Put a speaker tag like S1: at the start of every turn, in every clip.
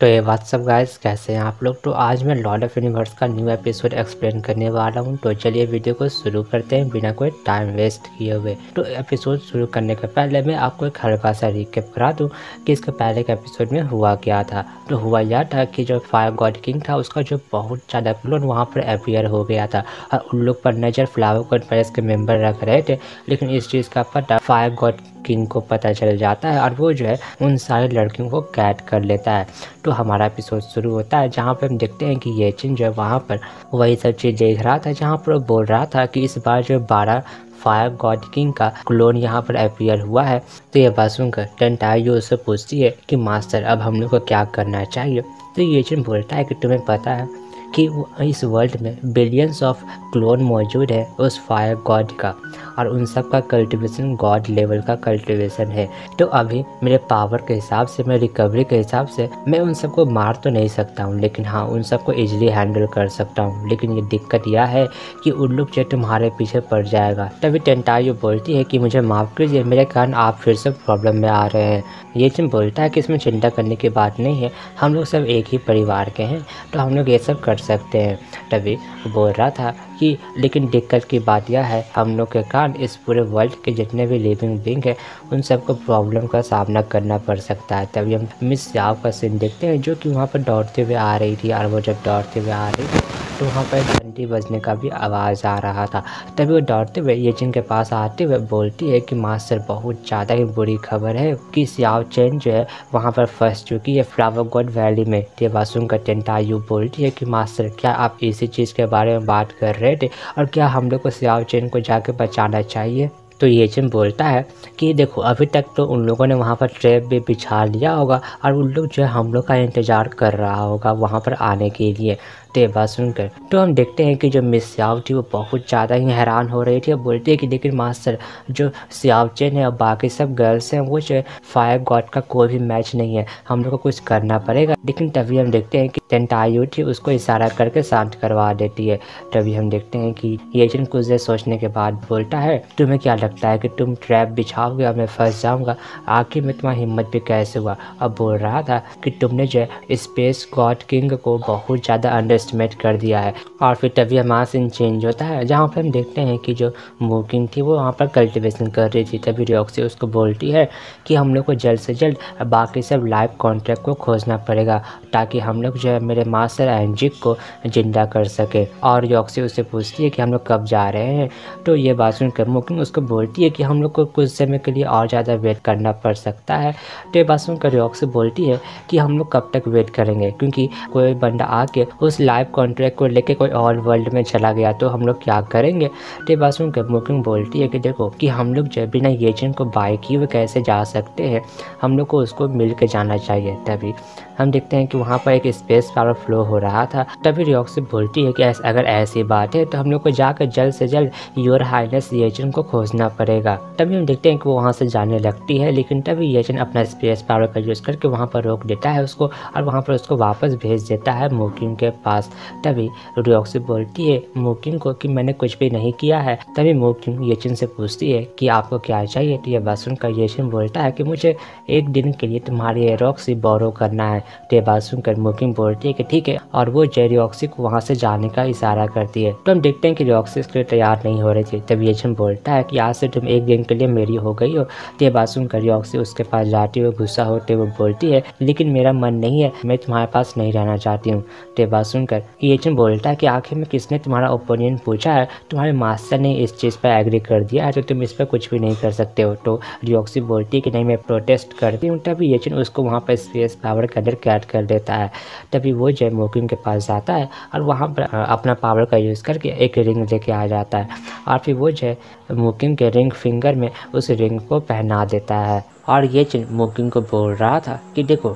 S1: तो ये WhatsApp guys, कैसे हैं आप लोग। तो आज मैं लॉर्ड ऑफ यूनिवर्स का न्यू एपिसोड एक्सप्लेन करने वाला हूं। तो चलिए वीडियो को शुरू करते हैं बिना कोई टाइम वेस्ट किए हुए। तो एपिसोड शुरू करने के पहले मैं आपको एक हल्का सा रिकैप करा दूं कि इसके पहले के एपिसोड में हुआ क्या था। तो हुआ यह था कि जो फायर गॉड किंग था उसका जो बहुत ज़्यादा क्लोन वहाँ पर अपियर हो गया था और उन लोग पर नज़र फ्लावर गॉड पैलेस के मेंबर रख रहे थे। लेकिन इस चीज़ का पता फायर गॉड किंग को पता चल जाता है और वो जो है उन सारे लड़कियों को कैद कर लेता है। तो हमारा एपिसोड शुरू होता है जहाँ पे हम देखते हैं कि ये चिन जो है वहाँ पर वही सब चीज़ देख रहा था, जहाँ पर वो बोल रहा था कि इस बार जो 12 फायर गॉड किंग का क्लोन यहाँ पर अपियर हुआ है। तो ये बात सुनकर टेंटायू उससे पूछती है कि मास्टर अब हम लोग को क्या करना चाहिए। तो ये चिन बोलता है कि तुम्हें पता है कि इस वर्ल्ड में बिलियंस ऑफ क्लोन मौजूद है उस फायर गॉड का, और उन सब का कल्टीवेशन गॉड लेवल का कल्टीवेशन है। तो अभी मेरे पावर के हिसाब से, मेरे रिकवरी के हिसाब से मैं उन सबको मार तो नहीं सकता हूँ, लेकिन हाँ उन सबको इजीली हैंडल कर सकता हूँ। लेकिन ये दिक्कत यह है कि उन लोग जो तुम्हारे पीछे पड़ जाएगा। तभी टेंटायू बोलती है कि मुझे माफ़ कीजिए, मेरे कारण आप फिर से प्रॉब्लम में आ रहे हैं। ये चिन बोलता है कि इसमें चिंता करने की बात नहीं है, हम लोग सब एक ही परिवार के हैं, तो हम लोग ये सब कर सकते हैं। तभी बोल रहा था कि लेकिन दिक्कत की बात यह है हम लोग के कारण इस पूरे वर्ल्ड के जितने भी लिविंग बींग है उन सबको प्रॉब्लम का सामना करना पड़ सकता है। तभी हम मिस याव का सीन देखते हैं जो कि वहाँ पर दौड़ते हुए आ रही थी, और वो जब दौड़ते हुए आ रही थी तो वहाँ पर घंटी बजने का भी आवाज़ आ रहा था। तभी वो दौड़ते हुए ये चिन के पास आते हुए बोलती है कि मास्टर बहुत ज़्यादा ही बुरी खबर है कि सियाओ चेन जो है वहाँ पर फंस चुकी है फ्लावर गॉड वैली में। ये बात सुनकर टेंटायू बोलती है कि मास्टर क्या आप इसी चीज़ के बारे में बात कर रहे थे, और क्या हम लोग को सियाओ चेन को जाके बचाना चाहिए। तो ये चिन बोलता है कि देखो अभी तक तो उन लोगों ने वहाँ पर ट्रैप भी बिछा लिया होगा और उन लोग जो है हम लोग का इंतज़ार कर रहा होगा वहाँ पर आने के लिए। तो ये बात सुनकर तो हम देखते हैं कि जो मिस सियाओ थी वो बहुत ज़्यादा ही हैरान हो रही थी और बोलती है कि लेकिन मास्टर जो सियाओ चेन है और बाकी सब गर्ल्स हैं वो जो फायर गॉड का कोई भी मैच नहीं है, हम लोग को कुछ करना पड़ेगा। लेकिन तभी हम देखते हैं कि टेंटायू थी उसको इशारा करके शांत करवा देती है। तभी हम देखते हैं कि ये चिन कुछ देर सोचने के बाद बोलता है तुम्हें क्या लगता है कि तुम ट्रैप बिछाओगे और मैं फंस जाऊंगा, आखिर में तुम्हारी हिम्मत भी कैसे हुआ। अब बोल रहा था कि तुमने जो स्पेस गॉड किंग को बहुत ज़्यादा अंडरएस्टिमेट कर दिया है। और फिर तभी हमारा सीन चेंज होता है जहाँ पर हम देखते हैं कि जो मूकिंग थी वो वहाँ पर कल्टीवेशन कर रही थी। तभी रॉक्सी उसको बोलती है कि हम लोग को जल्द से जल्द बाकी सब लाइव कॉन्ट्रैक्ट को खोजना पड़ेगा ताकि हम लोग जो है मेरे मास्टर एंजिक को जिंदा कर सके। और रॉक्सी उससे पूछती है कि हम लोग कब जा रहे हैं। तो ये बात सुनकर मूकिंग उसको बोलती है कि हम लोग को कुछ समय के लिए और ज़्यादा वेट करना पड़ सकता है। तो ये बात सुनकर रॉक्सी बोलती है कि हम लोग कब तक वेट करेंगे, क्योंकि कोई बंदा आके उस लाइव कॉन्ट्रैक्ट को लेके कोई और वर्ल्ड में चला गया तो हम लोग क्या करेंगे। तो ये बात सुनकर मूकिंग बोलती है कि देखो कि हम लोग जो बिना ये चिन को बाय किए हुए कैसे जा सकते हैं, हम लोग को उसको मिल के जाना चाहिए। तभी हम देखते हैं कि वहाँ पर एक स्पेस पावर फ्लो हो रहा था। तभी रॉक्सी बोलती है कि अगर ऐसी बात है तो हम लोग को जाकर जल्द से जल्द योर हाइनेस ये चिन को खोजना पड़ेगा। तभी हम देखते हैं कि वो वहाँ से जाने लगती है, लेकिन तभी ये चिन अपना स्पेस पावर का यूज़ करके वहाँ पर रोक देता है उसको और वहाँ पर उसको वापस भेज देता है मूकिंग के पास। तभी रॉक्सी बोलती है मूकिंग को कि मैंने कुछ भी नहीं किया है। तभी मूकिंग ये चिन से पूछती है कि आपको क्या चाहिए। तो ये बात सुनकर ये चिन बोलता है कि मुझे एक दिन के लिए तुम्हारी रॉक्सी बोरो करना है। तो ये बात सुनकर मूकिंग बोलती है कि ठीक है, और वो रॉक्सी को वहाँ से जाने का इशारा करती है। तो हम देखते हैं कि रॉक्सी इसके लिए तैयार नहीं हो रही थी। तभी ये चिन बोलता है कि आज से तुम एक दिन के लिए मेरी हो गई हो। तो ये बात सुनकर रॉक्सी उसके पास जाती हुए गुस्सा होते हुए बोलती है लेकिन मेरा मन नहीं है, मैं तुम्हारे पास नहीं रहना चाहती हूँ। तो ये बात सुनकर ये चिन बोलता है कि आखिर में किसने तुम्हारा ओपिनियन पूछा है, तुम्हारे मास्टर ने इस चीज़ पर एग्री कर दिया है तो तुम इस पर कुछ भी नहीं कर सकते हो। तो रॉक्सी बोलती है कि नहीं मैं प्रोटेस्ट करती हूँ। तभी ये चिन उसको वहाँ पर स्पेस पावर के अंदर कैद कर देता है। तभी वो जय मूकिंग के पास जाता है और वहाँ पर अपना पावर का यूज़ करके एक रिंग लेके आ जाता है, और फिर वो जय मूकिंग के रिंग फिंगर में उस रिंग को पहना देता है। और ये चिन मूकिंग को बोल रहा था कि देखो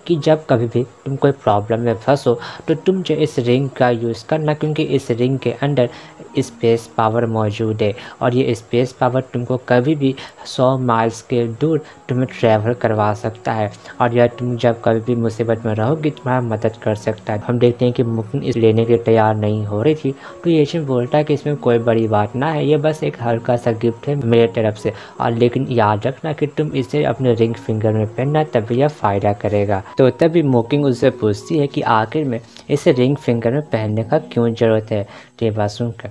S1: कि जब कभी भी तुम कोई प्रॉब्लम में फंसो तो तुम जो इस रिंग का यूज़ करना, क्योंकि इस रिंग के अंदर स्पेस पावर मौजूद है और ये स्पेस पावर तुमको कभी भी 100 माइल्स के दूर तुम्हें ट्रैवल करवा सकता है, और यह तुम जब कभी भी मुसीबत में रहोगी तुम्हारा मदद कर सकता है। हम देखते हैं कि मूकिंग इस लेने के तैयार नहीं हो रही थी। तो ये चिन बोलता है कि इसमें कोई बड़ी बात ना है, ये बस एक हल्का सा गिफ्ट है मेरे तरफ से, और लेकिन याद रखना कि तुम इसे अपने रिंग फिंगर में पहनना, तभी यह फ़ायदा करेगा। तो तभी मोकिंग उससे पूछती है कि आखिर में इसे रिंग फिंगर में पहनने का क्यों ज़रूरत है। तो ये बात सुनकर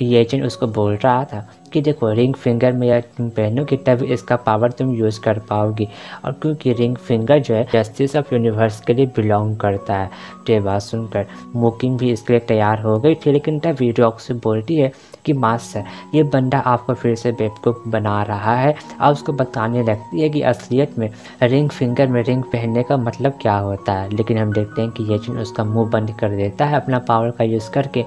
S1: येजिन उसको बोल रहा था कि देखो, रिंग फिंगर में यह तुम पहनोगे तभी इसका पावर तुम यूज़ कर पाओगी, और क्योंकि रिंग फिंगर जो है जस्टिस ऑफ यूनिवर्स के लिए बिलोंग करता है। तो ये बात सुनकर मोकिंग भी इसके लिए तैयार हो गई थी, लेकिन तभी रॉक्सी बोलती है कि मास्टर, ये बंदा आपको फिर से बेवकूफ़ बना रहा है। और उसको बताने लगती है कि असलियत में रिंग फिंगर में रिंग पहनने का मतलब क्या होता है। लेकिन हम देखते हैं कि येजिन उसका मुंह बंद कर देता है अपना पावर का यूज़ करके।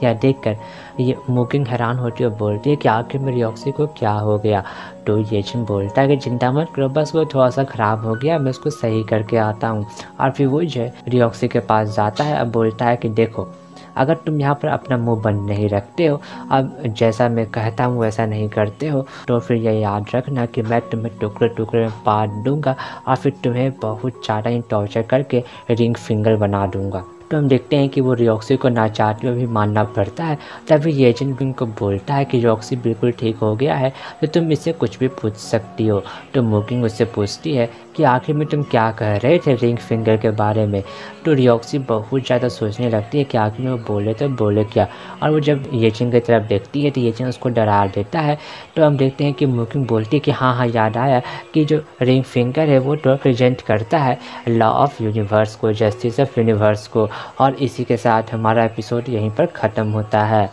S1: यह देखकर ये मोकिंग हैरान होती है और बोलती है कि आखिर में रॉक्सी को क्या हो गया। तो येजिन बोलता है कि चिंता मत करो, बस वो थोड़ा सा ख़राब हो गया, मैं उसको सही करके आता हूँ। और फिर वो जो है रॉक्सी के पास जाता है और बोलता है कि देखो, अगर तुम यहाँ पर अपना मुंह बंद नहीं रखते हो, अब जैसा मैं कहता हूँ वैसा नहीं करते हो, तो फिर यह याद रखना कि मैं तुम्हें टुकड़े टुकड़े में काट दूंगा और फिर तुम्हें बहुत ज़्यादा ही टॉर्चर करके रिंग फिंगर बना दूंगा। तो हम देखते हैं कि वो रॉक्सी को ना चाहते हुए भी मानना पड़ता है। तभी येजिन भी उनको बोलता है कि रॉक्सी बिल्कुल ठीक हो गया है, तो तुम इससे कुछ भी पूछ सकती हो। तो मोकिंग उससे पूछती है कि आखिर में तुम क्या कह रहे थे रिंग फिंगर के बारे में। तो रॉक्सी बहुत ज़्यादा सोचने लगती है कि आखिर में वो बोले तो बोले क्या, और वो जब येजिन की तरफ देखती है तो येजिन उसको डरा देता है। तो हम देखते हैं कि मोकिंग बोलती है कि हाँ याद आया कि जो रिंग फिंगर है वो तो रिप्रेजेंट करता है लॉ ऑफ यूनिवर्स को, जस्टिस ऑफ यूनिवर्स को। और इसी के साथ हमारा एपिसोड यहीं पर ख़त्म होता है।